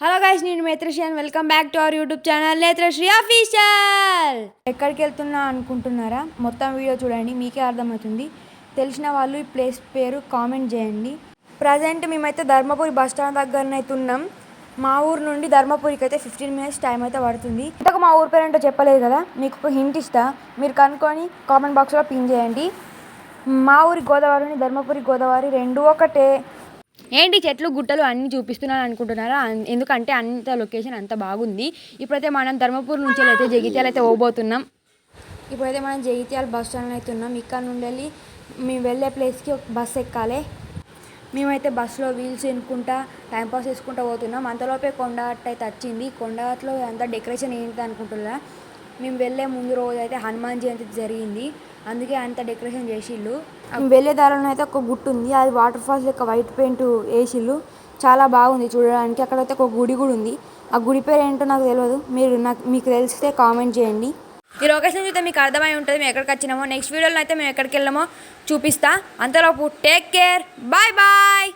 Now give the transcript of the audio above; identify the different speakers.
Speaker 1: Hello guys, నేను Netrashri and welcome back to our YouTube channel Netrashri official. ఎక్కడికి వెళ్తున్నా అనుకుంటున్నారా? మొత్తం వీడియో చూడండి, మీకే అర్థమవుతుంది. తెలిసిన వాళ్ళు ఈ ప్లేస్ పేరు కామెంట్ చేయండి. ప్రజెంట్ మేమైతే ధర్మపురి బస్ స్టాండ్ దగ్గరనైతే ఉన్నాం. మా ఊరు నుండి ధర్మపురికి అయితే 15 minutes టైం అయితే పడుతుంది. ఇంతకు మా ఊరు పేరేంటో చెప్పలేదు కదా, మీకు ఒక హింట్ ఇస్తా, మీరు కనుక్కొని కామెంట్ బాక్స్లో పిన్ చేయండి. మా ఊరి గోదావరిని ధర్మపురి గోదావరి రెండు ఒకటే. ఏంటి చెట్లు గుట్టలు అన్నీ చూపిస్తున్నాను అనుకుంటున్నారా? ఎందుకంటే అంత లొకేషన్ అంత బాగుంది. ఇప్పుడైతే మనం ధర్మపురి నుంచి అయితే జగిత్యాల అయితే పోబోతున్నాం. ఇప్పుడైతే మనం జగిత్యాల బస్ స్టాండ్ అయితే ఉన్నాం. ఇక్కడ నుండి వెళ్ళి మేము వెళ్ళే ప్లేస్కి ఒక బస్ ఎక్కాలి. మేమైతే బస్సులో వీల్స్ ఎన్నుకుంటా టైంపాస్ చేసుకుంటూ పోతున్నాం. అంతలోపే కొండగట్టు అయితే వచ్చింది. కొండగట్టులో అంతా డెకరేషన్ ఏంటి అనుకుంటున్నా. మేము వెళ్ళే ముందు రోజు అయితే హనుమాన్ జయంతి జరిగింది, అందుకే అంత డెకరేషన్ చేసిళ్ళు. వెళ్ళే దారిలో అయితే ఒక గుట్టు ఉంది, అది వాటర్ ఫాల్స్ లెక్క వైట్ పెయింట్ వేసిళ్ళు. చాలా బాగుంది చూడడానికి. అక్కడైతే ఒక గుడి కూడా ఉంది. ఆ గుడి పేరు ఏంటో నాకు తెలియదు, మీకు తెలిస్తే కామెంట్ చేయండి. ఈ లొకేషన్ చూస్తే మీకు అర్థమై ఉంటుంది మేము ఎక్కడికి వచ్చినామో. నెక్స్ట్ వీడియోలో అయితే మేము ఎక్కడికి వెళ్ళామో చూపిస్తా. అంతలోపు టేక్ కేర్, బాయ్ బాయ్.